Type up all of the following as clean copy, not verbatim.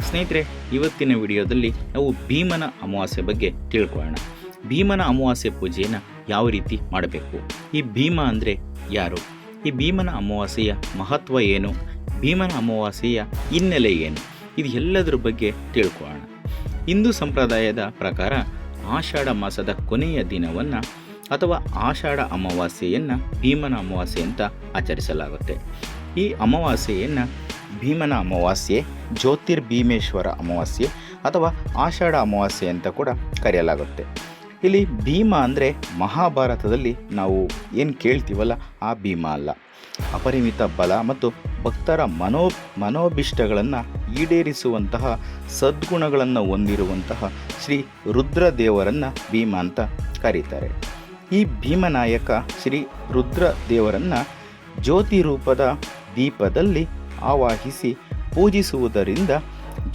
ಸ್ನೇಹಿತರೆ, ಇವತ್ತಿನ ವಿಡಿಯೋದಲ್ಲಿ ನಾವು ಭೀಮನ ಅಮಾವಾಸ್ಯೆ ಬಗ್ಗೆ ತಿಳ್ಕೊಳ್ಳೋಣ. ಭೀಮನ ಅಮಾವಾಸ್ಯೆ ಪೂಜೆಯನ್ನು ಯಾವ ರೀತಿ ಮಾಡಬೇಕು, ಈ ಭೀಮ ಅಂದರೆ ಯಾರು, ಈ ಭೀಮನ ಅಮಾವಾಸ್ಯೆಯ ಮಹತ್ವ ಏನು, ಭೀಮನ ಅಮಾವಾಸ್ಯೆಯ ಹಿನ್ನೆಲೆ ಏನು, ಇದು ಎಲ್ಲದರ ಬಗ್ಗೆ ತಿಳ್ಕೊಳ್ಳೋಣ. ಹಿಂದೂ ಸಂಪ್ರದಾಯದ ಪ್ರಕಾರ ಆಷಾಢ ಮಾಸದ ಕೊನೆಯ ದಿನವನ್ನು ಅಥವಾ ಆಷಾಢ ಅಮಾವಾಸ್ಯೆಯನ್ನು ಭೀಮನ ಅಮಾವಾಸ್ಯೆ ಅಂತ ಆಚರಿಸಲಾಗುತ್ತೆ. ಈ ಅಮಾವಾಸ್ಯೆಯನ್ನು ಭೀಮನ ಅಮಾವಾಸ್ಯೆ, ಜ್ಯೋತಿರ್ಭೀಮೇಶ್ವರ ಅಮಾವಾಸ್ಯೆ ಅಥವಾ ಆಷಾಢ ಅಮಾವಾಸ್ಯೆ ಅಂತ ಕೂಡ ಕರೆಯಲಾಗುತ್ತೆ. ಇಲ್ಲಿ ಭೀಮ ಅಂದರೆ ಮಹಾಭಾರತದಲ್ಲಿ ನಾವು ಏನು ಕೇಳ್ತೀವಲ್ಲ ಆ ಭೀಮ ಅಲ್ಲ. ಅಪರಿಮಿತ ಬಲ ಮತ್ತು ಭಕ್ತರ ಮನೋಭಿಷ್ಟಗಳನ್ನು ಈಡೇರಿಸುವಂತಹ ಸದ್ಗುಣಗಳನ್ನು ಹೊಂದಿರುವಂತಹ ಶ್ರೀ ರುದ್ರದೇವರನ್ನು ಭೀಮ ಅಂತ ಕರೀತಾರೆ. ಈ ಭೀಮನಾಯಕ ಶ್ರೀ ರುದ್ರದೇವರನ್ನು ಜ್ಯೋತಿ ರೂಪದ ದೀಪದಲ್ಲಿ ಆವಾಹಿಸಿ ಪೂಜಿಸುವುದರಿಂದ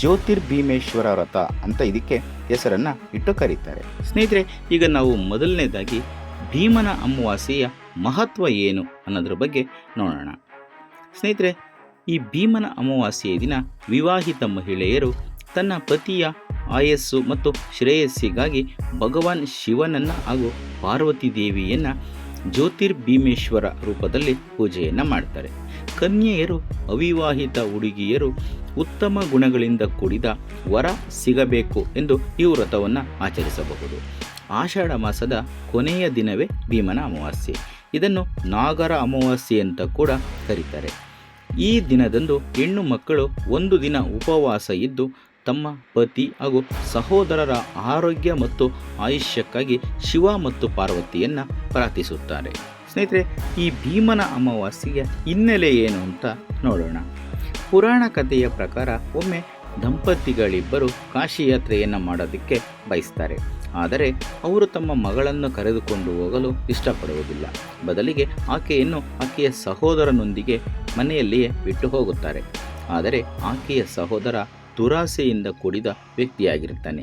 ಜ್ಯೋತಿರ್ಭೀಮೇಶ್ವರ ವ್ರತ ಅಂತ ಇದಕ್ಕೆ ಹೆಸರನ್ನು ಇಟ್ಟು ಕರೀತಾರೆ. ಸ್ನೇಹಿತರೆ, ಈಗ ನಾವು ಮೊದಲನೇದಾಗಿ ಭೀಮನ ಅಮಾವಾಸ್ಯೆಯ ಮಹತ್ವ ಏನು ಅನ್ನೋದ್ರ ಬಗ್ಗೆ ನೋಡೋಣ. ಸ್ನೇಹಿತರೆ, ಈ ಭೀಮನ ಅಮಾವಾಸ್ಯೆಯ ದಿನ ವಿವಾಹಿತ ಮಹಿಳೆಯರು ತನ್ನ ಪತಿಯ ಆಯಸ್ಸು ಮತ್ತು ಶ್ರೇಯಸ್ಸಿಗಾಗಿ ಭಗವಾನ್ ಶಿವನನ್ನು ಹಾಗೂ ಪಾರ್ವತಿ ದೇವಿಯನ್ನು ಜ್ಯೋತಿರ್ಭೀಮೇಶ್ವರ ರೂಪದಲ್ಲಿ ಪೂಜೆಯನ್ನು ಮಾಡ್ತಾರೆ. ಕನ್ಯೆಯರು, ಅವಿವಾಹಿತ ಹುಡುಗಿಯರು ಉತ್ತಮ ಗುಣಗಳಿಂದ ಕೂಡಿದ ವರ ಸಿಗಬೇಕು ಎಂದು ಈ ವ್ರತವನ್ನು ಆಚರಿಸಬಹುದು. ಆಷಾಢ ಮಾಸದ ಕೊನೆಯ ದಿನವೇ ಭೀಮನ ಅಮಾವಾಸ್ಯೆ. ಇದನ್ನು ನಾಗರ ಅಮಾವಾಸ್ಯೆ ಅಂತ ಕೂಡ ಕರೀತಾರೆ. ಈ ದಿನದಂದು ಹೆಣ್ಣು ಮಕ್ಕಳು ಒಂದು ದಿನ ಉಪವಾಸ ಇದ್ದು ತಮ್ಮ ಪತಿ ಹಾಗೂ ಸಹೋದರರ ಆರೋಗ್ಯ ಮತ್ತು ಆಯುಷ್ಯಕ್ಕಾಗಿ ಶಿವ ಮತ್ತು ಪಾರ್ವತಿಯನ್ನು ಪ್ರಾರ್ಥಿಸುತ್ತಾರೆ. ಸ್ನೇಹಿತರೆ, ಈ ಭೀಮನ ಅಮಾವಾಸ್ಯೆಯ ಹಿನ್ನೆಲೆ ಏನು ಅಂತ ನೋಡೋಣ. ಪುರಾಣ ಕಥೆಯ ಪ್ರಕಾರ ಒಮ್ಮೆ ದಂಪತಿಗಳಿಬ್ಬರು ಕಾಶಿ ಯಾತ್ರೆಯನ್ನು ಮಾಡೋದಕ್ಕೆ ಬಯಸ್ತಾರೆ. ಆದರೆ ಅವರು ತಮ್ಮ ಮಗಳನ್ನು ಕರೆದುಕೊಂಡು ಹೋಗಲು ಇಷ್ಟಪಡುವುದಿಲ್ಲ. ಬದಲಿಗೆ ಆಕೆಯನ್ನು ಆಕೆಯ ಸಹೋದರನೊಂದಿಗೆ ಮನೆಯಲ್ಲಿಯೇ ಬಿಟ್ಟು ಹೋಗುತ್ತಾರೆ. ಆದರೆ ಆಕೆಯ ಸಹೋದರ ದುರಾಸೆಯಿಂದ ಕೂಡಿದ ವ್ಯಕ್ತಿಯಾಗಿರುತ್ತಾನೆ.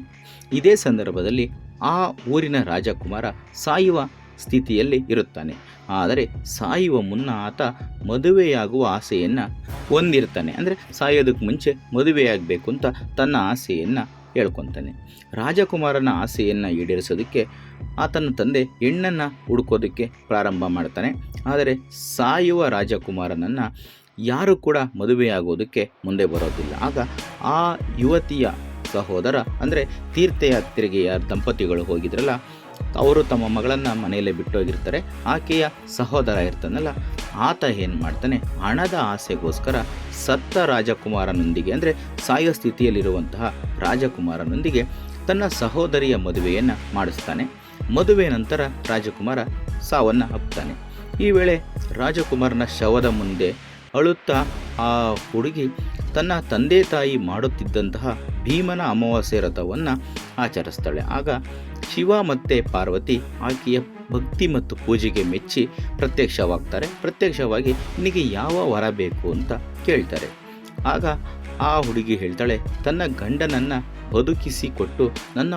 ಇದೇ ಸಂದರ್ಭದಲ್ಲಿ ಆ ಊರಿನ ರಾಜಕುಮಾರ ಸಾಯುವ ಸ್ಥಿತಿಯಲ್ಲಿ ಇರುತ್ತಾನೆ. ಆದರೆ ಸಾಯುವ ಮುನ್ನ ಆತ ಮದುವೆಯಾಗುವ ಆಸೆಯನ್ನು ಹೊಂದಿರ್ತಾನೆ. ಅಂದರೆ ಸಾಯೋದಕ್ಕೆ ಮುಂಚೆ ಮದುವೆಯಾಗಬೇಕು ಅಂತ ತನ್ನ ಆಸೆಯನ್ನು ಹೇಳ್ಕೊತಾನೆ. ರಾಜಕುಮಾರನ ಆಸೆಯನ್ನು ಈಡೇರಿಸೋದಕ್ಕೆ ಆತನ ತಂದೆ ಹೆಣ್ಣನ್ನು ಹುಡುಕೋದಕ್ಕೆ ಪ್ರಾರಂಭ ಮಾಡ್ತಾನೆ. ಆದರೆ ಸಾಯುವ ರಾಜಕುಮಾರನನ್ನು ಯಾರು ಕೂಡ ಮದುವೆಯಾಗೋದಕ್ಕೆ ಮುಂದೆ ಬರೋದಿಲ್ಲ. ಆಗ ಆ ಯುವತಿಯ ಸಹೋದರ, ಅಂದರೆ ತೀರ್ಥಯಾತ್ರೆಗೆ ಯಾರು ದಂಪತಿಗಳು ಹೋಗಿದ್ರಲ್ಲ, ಅವರು ತಮ್ಮ ಮಗಳನ್ನು ಮನೆಯಲ್ಲೇ ಬಿಟ್ಟೋಗಿರ್ತಾರೆ. ಆಕೆಯ ಸಹೋದರ ಇರ್ತಾನಲ್ಲ, ಆತ ಏನು ಮಾಡ್ತಾನೆ, ಹಣದ ಆಸೆಗೋಸ್ಕರ ಸತ್ತ ರಾಜಕುಮಾರನೊಂದಿಗೆ, ಅಂದರೆ ಸಾಯೋ ಸ್ಥಿತಿಯಲ್ಲಿರುವಂತಹ ರಾಜಕುಮಾರನೊಂದಿಗೆ ತನ್ನ ಸಹೋದರಿಯ ಮದುವೆಯನ್ನು ಮಾಡಿಸ್ತಾನೆ. ಮದುವೆ ನಂತರ ರಾಜಕುಮಾರ ಸಾವನ್ನು ಅಪ್ತಾನೆ. ಈ ವೇಳೆ ರಾಜಕುಮಾರನ ಶವದ ಮುಂದೆ ಅಳುತ್ತಾ ಆ ಹುಡುಗಿ ತನ್ನ ತಂದೆ ತಾಯಿ ಮಾಡುತ್ತಿದ್ದಂತಹ ಭೀಮನ ಅಮಾವಾಸ್ಯೆ ವ್ರತವನ್ನು ಆಚರಿಸ್ತಾಳೆ. ಆಗ ಶಿವ ಮತ್ತು ಪಾರ್ವತಿ ಆಕೆಯ ಭಕ್ತಿ ಮತ್ತು ಪೂಜೆಗೆ ಮೆಚ್ಚಿ ಪ್ರತ್ಯಕ್ಷವಾಗಿ ನಿನಗೆ ಯಾವ ವರ ಬೇಕು ಅಂತ ಕೇಳ್ತಾರೆ. ಆಗ ಆ ಹುಡುಗಿ ಹೇಳ್ತಾಳೆ, ತನ್ನ ಗಂಡನನ್ನು ಬದುಕಿಸಿಕೊಟ್ಟು ನನ್ನ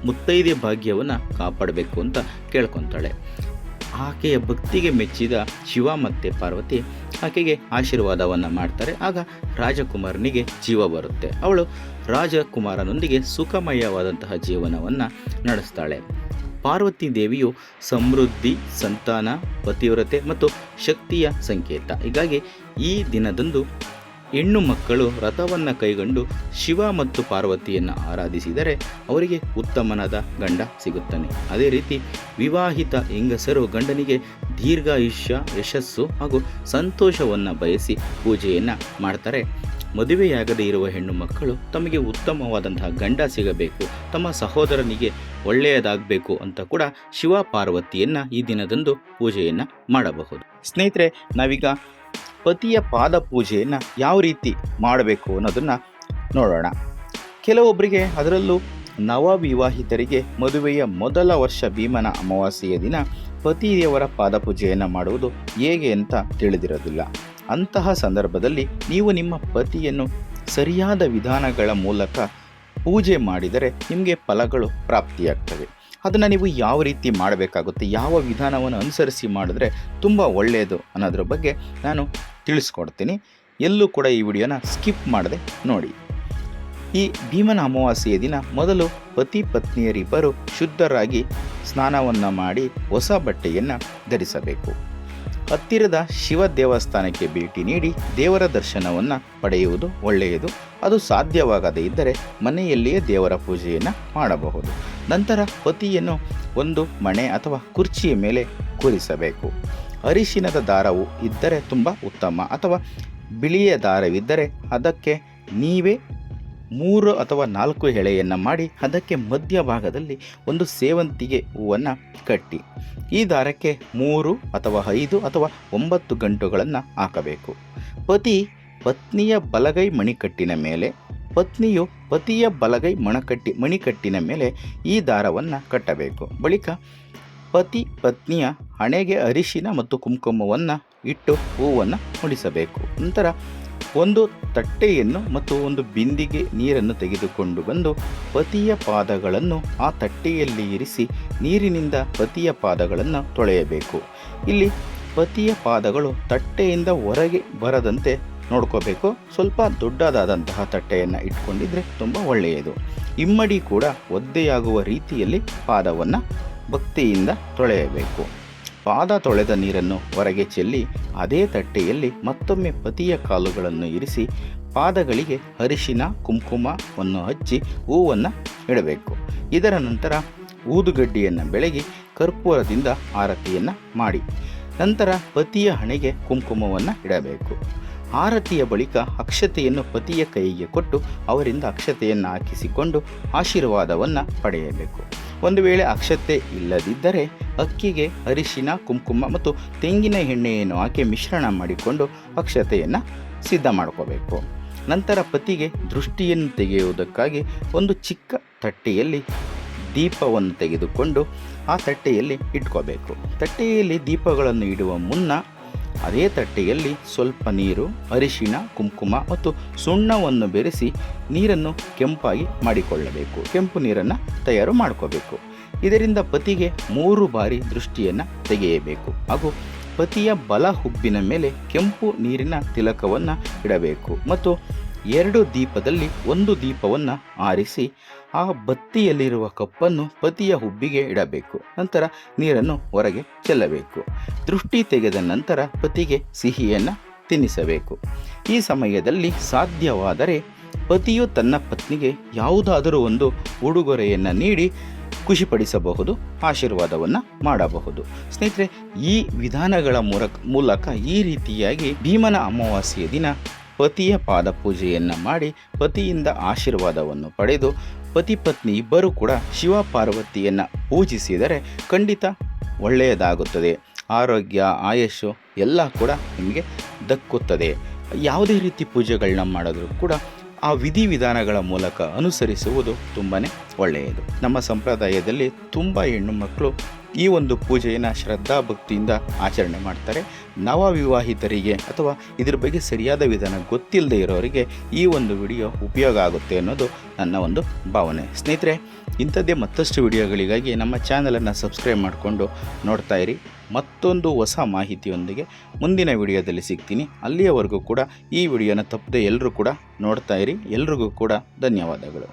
ಮುತ್ತೈದೆ ಭಾಗ್ಯವನ್ನು ಕಾಪಾಡಬೇಕು ಅಂತ ಕೇಳ್ಕೊತಾಳೆ. ಆಕೆಯ ಭಕ್ತಿಗೆ ಮೆಚ್ಚಿದ ಶಿವ ಮತ್ತು ಪಾರ್ವತಿ ಆಕೆಗೆ ಆಶೀರ್ವಾದವನ್ನು ಮಾಡ್ತಾರೆ. ಆಗ ರಾಜಕುಮಾರನಿಗೆ ಜೀವ ಬರುತ್ತೆ. ಅವಳು ರಾಜಕುಮಾರನೊಂದಿಗೆ ಸುಖಮಯವಾದಂತಹ ಜೀವನವನ್ನು ನಡೆಸ್ತಾಳೆ. ಪಾರ್ವತಿ ದೇವಿಯು ಸಮೃದ್ಧಿ, ಸಂತಾನ, ಪತಿವ್ರತೆ ಮತ್ತು ಶಕ್ತಿಯ ಸಂಕೇತ. ಹೀಗಾಗಿ ಈ ದಿನದಂದು ಹೆಣ್ಣು ಮಕ್ಕಳು ವ್ರತವನ್ನು ಕೈಗೊಂಡು ಶಿವ ಮತ್ತು ಪಾರ್ವತಿಯನ್ನು ಆರಾಧಿಸಿದರೆ ಅವರಿಗೆ ಉತ್ತಮನಾದ ಗಂಡ ಸಿಗುತ್ತಾನೆ. ಅದೇ ರೀತಿ ವಿವಾಹಿತ ಹೆಂಗಸರು ಗಂಡನಿಗೆ ದೀರ್ಘಾಯುಷ್ಯ, ಯಶಸ್ಸು ಹಾಗೂ ಸಂತೋಷವನ್ನು ಬಯಸಿ ಪೂಜೆಯನ್ನು ಮಾಡ್ತಾರೆ. ಮದುವೆಯಾಗದೇ ಇರುವ ಹೆಣ್ಣು ಮಕ್ಕಳು ತಮಗೆ ಉತ್ತಮವಾದಂತಹ ಗಂಡ ಸಿಗಬೇಕು, ತಮ್ಮ ಸಹೋದರನಿಗೆ ಒಳ್ಳೆಯದಾಗಬೇಕು ಅಂತ ಕೂಡ ಶಿವ ಪಾರ್ವತಿಯನ್ನು ಈ ದಿನದಂದು ಪೂಜೆಯನ್ನು ಮಾಡಬಹುದು. ಸ್ನೇಹಿತರೆ, ನಾವೀಗ ಪತಿಯ ಪಾದ ಪೂಜೆಯನ್ನು ಯಾವ ರೀತಿ ಮಾಡಬೇಕು ಅನ್ನೋದನ್ನು ನೋಡೋಣ. ಕೆಲವೊಬ್ಬರಿಗೆ, ಅದರಲ್ಲೂ ನವವಿವಾಹಿತರಿಗೆ ಮದುವೆಯ ಮೊದಲ ವರ್ಷ ಭೀಮನ ಅಮಾವಾಸ್ಯೆಯ ದಿನ ಪತಿದೇವರ ಪಾದ ಪೂಜೆಯನ್ನು ಮಾಡುವುದು ಹೇಗೆ ಅಂತ ತಿಳಿದಿರೋದಿಲ್ಲ. ಅಂತಹ ಸಂದರ್ಭದಲ್ಲಿ ನೀವು ನಿಮ್ಮ ಪತಿಯನ್ನು ಸರಿಯಾದ ವಿಧಾನಗಳ ಮೂಲಕ ಪೂಜೆ ಮಾಡಿದರೆ ನಿಮಗೆ ಫಲಗಳು ಪ್ರಾಪ್ತಿಯಾಗ್ತವೆ. ಅದನ್ನು ನೀವು ಯಾವ ರೀತಿ ಮಾಡಬೇಕಾಗುತ್ತೆ, ಯಾವ ವಿಧಾನವನ್ನು ಅನುಸರಿಸಿ ಮಾಡಿದ್ರೆ ತುಂಬ ಒಳ್ಳೆಯದು ಅನ್ನೋದ್ರ ಬಗ್ಗೆ ನಾನು ತಿಳಿಸ್ಕೊಡ್ತೀನಿ. ಎಲ್ಲೂ ಕೂಡ ಈ ವಿಡಿಯೋನ ಸ್ಕಿಪ್ ಮಾಡದೆ ನೋಡಿ. ಈ ಭೀಮನ ಅಮಾವಾಸ್ಯೆಯ ದಿನ ಮೊದಲು ಪತಿ ಪತ್ನಿಯರಿಬ್ಬರು ಶುದ್ಧರಾಗಿ ಸ್ನಾನವನ್ನು ಮಾಡಿ ಹೊಸ ಬಟ್ಟೆಯನ್ನು ಧರಿಸಬೇಕು. ಹತ್ತಿರದ ಶಿವ ದೇವಸ್ಥಾನಕ್ಕೆ ಭೇಟಿ ನೀಡಿ ದೇವರ ದರ್ಶನವನ್ನು ಪಡೆಯುವುದು ಒಳ್ಳೆಯದು. ಅದು ಸಾಧ್ಯವಾಗದೇ ಇದ್ದರೆ ಮನೆಯಲ್ಲಿಯೇ ದೇವರ ಪೂಜೆಯನ್ನು ಮಾಡಬಹುದು. ನಂತರ ಪತಿಯನ್ನು ಒಂದು ಮಣೆ ಅಥವಾ ಕುರ್ಚಿಯ ಮೇಲೆ ಕೂರಿಸಬೇಕು. ಅರಿಶಿನದ ದಾರವು ಇದ್ದರೆ ತುಂಬ ಉತ್ತಮ, ಅಥವಾ ಬಿಳಿಯ ದಾರವಿದ್ದರೆ ಅದಕ್ಕೆ ನೀವೇ 3 ಅಥವಾ 4 ಎಳೆಯನ್ನು ಮಾಡಿ ಅದಕ್ಕೆ ಮಧ್ಯಭಾಗದಲ್ಲಿ ಒಂದು ಸೇವಂತಿಗೆ ಹೂವನ್ನು ಕಟ್ಟಿ ಈ ದಾರಕ್ಕೆ 3 ಅಥವಾ 5 ಅಥವಾ 9 ಗಂಟುಗಳನ್ನು ಹಾಕಬೇಕು. ಪತಿ ಪತ್ನಿಯ ಬಲಗೈ ಮಣಿಕಟ್ಟಿನ ಮೇಲೆ, ಪತ್ನಿಯು ಪತಿಯ ಬಲಗೈ ಮಣಿಕಟ್ಟಿನ ಮೇಲೆ ಈ ದಾರವನ್ನು ಕಟ್ಟಬೇಕು. ಬಳಿಕ ಪತಿ ಪತ್ನಿಯ ಹಣೆಗೆ ಅರಿಶಿನ ಮತ್ತು ಕುಂಕುಮವನ್ನು ಇಟ್ಟು ಹೂವನ್ನು ಮುಡಿಸಬೇಕು. ನಂತರ ಒಂದು ತಟ್ಟೆಯನ್ನು ಮತ್ತು ಒಂದು ಬಿಂದಿಗೆ ನೀರನ್ನು ತೆಗೆದುಕೊಂಡು ಬಂದು ಪತಿಯ ಪಾದಗಳನ್ನು ಆ ತಟ್ಟೆಯಲ್ಲಿ ಇರಿಸಿ ನೀರಿನಿಂದ ಪತಿಯ ಪಾದಗಳನ್ನು ತೊಳೆಯಬೇಕು. ಇಲ್ಲಿ ಪತಿಯ ಪಾದಗಳು ತಟ್ಟೆಯಿಂದ ಹೊರಗೆ ಬರದಂತೆ ನೋಡ್ಕೋಬೇಕು. ಸ್ವಲ್ಪ ದೊಡ್ಡದಾದಂತಹ ತಟ್ಟೆಯನ್ನು ಇಟ್ಕೊಂಡಿದ್ರೆ ತುಂಬ ಒಳ್ಳೆಯದು. ಇಮ್ಮಡಿ ಕೂಡ ಒದ್ದೆಯಾಗುವ ರೀತಿಯಲ್ಲಿ ಪಾದವನ್ನು ಭಕ್ತಿಯಿಂದ ತೊಳೆಯಬೇಕು. ಪಾದ ತೊಳೆದ ನೀರನ್ನು ಹೊರಗೆ ಚೆಲ್ಲಿ ಅದೇ ತಟ್ಟೆಯಲ್ಲಿ ಮತ್ತೊಮ್ಮೆ ಪತಿಯ ಕಾಲುಗಳನ್ನು ಇರಿಸಿ ಪಾದಗಳಿಗೆ ಅರಿಶಿನ ಕುಂಕುಮವನ್ನು ಹಚ್ಚಿ ಹೂವನ್ನು ಇಡಬೇಕು. ಇದರ ನಂತರ ಊದುಗಡ್ಡಿಯನ್ನು ಬೆಳಗಿ ಕರ್ಪೂರದಿಂದ ಆರತಿಯನ್ನು ಮಾಡಿ ನಂತರ ಪತಿಯ ಹಣೆಗೆ ಕುಂಕುಮವನ್ನು ಇಡಬೇಕು. ಆರತಿಯ ಬಳಿಕ ಅಕ್ಷತೆಯನ್ನು ಪತಿಯ ಕೈಗೆ ಕೊಟ್ಟು ಅವರಿಂದ ಅಕ್ಷತೆಯನ್ನು ಹಾಕಿಸಿಕೊಂಡು ಆಶೀರ್ವಾದವನ್ನು ಪಡೆಯಬೇಕು. ಒಂದು ವೇಳೆ ಅಕ್ಷತೆ ಇಲ್ಲದಿದ್ದರೆ ಅಕ್ಕಿಗೆ ಅರಿಶಿನ ಕುಂಕುಮ ಮತ್ತು ತೆಂಗಿನ ಎಣ್ಣೆಯನ್ನು ಹಾಕಿ ಮಿಶ್ರಣ ಮಾಡಿಕೊಂಡು ಅಕ್ಷತೆಯನ್ನು ಸಿದ್ಧ ಮಾಡ್ಕೋಬೇಕು. ನಂತರ ಪತಿಗೆ ದೃಷ್ಟಿಯನ್ನು ತೆಗೆಯುವುದಕ್ಕಾಗಿ ಒಂದು ಚಿಕ್ಕ ತಟ್ಟೆಯಲ್ಲಿ ದೀಪವನ್ನು ತೆಗೆದುಕೊಂಡು ಆ ತಟ್ಟೆಯಲ್ಲಿ ಇಟ್ಕೋಬೇಕು. ತಟ್ಟೆಯಲ್ಲಿ ದೀಪಗಳನ್ನು ಇಡುವ ಮುನ್ನ ಅದೇ ತಟ್ಟೆಯಲ್ಲಿ ಸ್ವಲ್ಪ ನೀರು, ಅರಿಶಿನ, ಕುಂಕುಮ ಮತ್ತು ಸುಣ್ಣವನ್ನು ಬೆರೆಸಿ ನೀರನ್ನು ಕೆಂಪಾಗಿ ಮಾಡಿಕೊಳ್ಳಬೇಕು. ಕೆಂಪು ನೀರನ್ನು ತಯಾರು ಮಾಡ್ಕೋಬೇಕು. ಇದರಿಂದ ಪತಿಗೆ 3 ಬಾರಿ ದೃಷ್ಟಿಯನ್ನು ತೆಗೆಯಬೇಕು ಹಾಗೂ ಪತಿಯ ಬಲ ಹುಬ್ಬಿನ ಮೇಲೆ ಕೆಂಪು ನೀರಿನ ತಿಲಕವನ್ನು ಇಡಬೇಕು ಮತ್ತು 2 ದೀಪದಲ್ಲಿ 1 ದೀಪವನ್ನು ಆರಿಸಿ ಆ ಬತ್ತಿಯಲ್ಲಿರುವ ಕಪ್ಪನ್ನು ಪತಿಯ ಹುಬ್ಬಿಗೆ ಇಡಬೇಕು. ನಂತರ ನೀರನ್ನು ಹೊರಗೆ ಚೆಲ್ಲಬೇಕು. ದೃಷ್ಟಿ ತೆಗೆದ ನಂತರ ಪತಿಗೆ ಸಿಹಿಯನ್ನು ತಿನ್ನಿಸಬೇಕು. ಈ ಸಮಯದಲ್ಲಿ ಸಾಧ್ಯವಾದರೆ ಪತಿಯು ತನ್ನ ಪತ್ನಿಗೆ ಯಾವುದಾದರೂ ಒಂದು ಉಡುಗೊರೆಯನ್ನು ನೀಡಿ ಖುಷಿಪಡಿಸಬಹುದು, ಆಶೀರ್ವಾದವನ್ನು ಮಾಡಬಹುದು. ಸ್ನೇಹಿತರೆ, ಈ ವಿಧಾನಗಳ ಮೂಲಕ ಈ ರೀತಿಯಾಗಿ ಭೀಮನ ಅಮಾವಾಸ್ಯೆಯ ದಿನ ಪತಿಯ ಪಾದ ಪೂಜೆಯನ್ನು ಮಾಡಿ ಪತಿಯಿಂದ ಆಶೀರ್ವಾದವನ್ನು ಪಡೆದು ಪತಿ ಪತ್ನಿ ಇಬ್ಬರೂ ಕೂಡ ಶಿವ ಪಾರ್ವತಿಯನ್ನು ಪೂಜಿಸಿದರೆ ಖಂಡಿತ ಒಳ್ಳೆಯದಾಗುತ್ತದೆ. ಆರೋಗ್ಯ, ಆಯಸ್ಸು ಎಲ್ಲ ಕೂಡ ನಿಮಗೆ ದಕ್ಕುತ್ತದೆ. ಯಾವುದೇ ರೀತಿ ಪೂಜೆಗಳನ್ನ ಮಾಡಿದ್ರೂ ಕೂಡ ಆ ವಿಧಿವಿಧಾನಗಳ ಮೂಲಕ ಅನುಸರಿಸುವುದು ತುಂಬಾ ಒಳ್ಳೆಯದು. ನಮ್ಮ ಸಂಪ್ರದಾಯದಲ್ಲಿ ತುಂಬ ಹೆಣ್ಣು ಮಕ್ಕಳು ಈ ಒಂದು ಪೂಜೆಯನ್ನು ಶ್ರದ್ಧಾ ಭಕ್ತಿಯಿಂದ ಆಚರಣೆ ಮಾಡ್ತಾರೆ. ನವವಿವಾಹಿತರಿಗೆ ಅಥವಾ ಇದ್ರ ಬಗ್ಗೆ ಸರಿಯಾದ ವಿಧಾನ ಗೊತ್ತಿಲ್ಲದೆ ಇರೋರಿಗೆ ಈ ಒಂದು ವಿಡಿಯೋ ಉಪಯೋಗ ಆಗುತ್ತೆ ಅನ್ನೋದು ನನ್ನ ಒಂದು ಭಾವನೆ. ಸ್ನೇಹಿತರೆ, ಇಂಥದ್ದೇ ಮತ್ತಷ್ಟು ವಿಡಿಯೋಗಳಿಗಾಗಿ ನಮ್ಮ ಚಾನಲನ್ನು ಸಬ್ಸ್ಕ್ರೈಬ್ ಮಾಡಿಕೊಂಡು ನೋಡ್ತಾ ಇರಿ. ಮತ್ತೊಂದು ಹೊಸ ಮಾಹಿತಿಯೊಂದಿಗೆ ಮುಂದಿನ ವಿಡಿಯೋದಲ್ಲಿ ಸಿಗ್ತೀನಿ. ಅಲ್ಲಿಯವರೆಗೂ ಕೂಡ ಈ ವಿಡಿಯೋನ ತಪ್ಪದೆ ಎಲ್ಲರೂ ಕೂಡ ನೋಡ್ತಾ ಇರಿ. ಎಲ್ರಿಗೂ ಕೂಡ ಧನ್ಯವಾದಗಳು.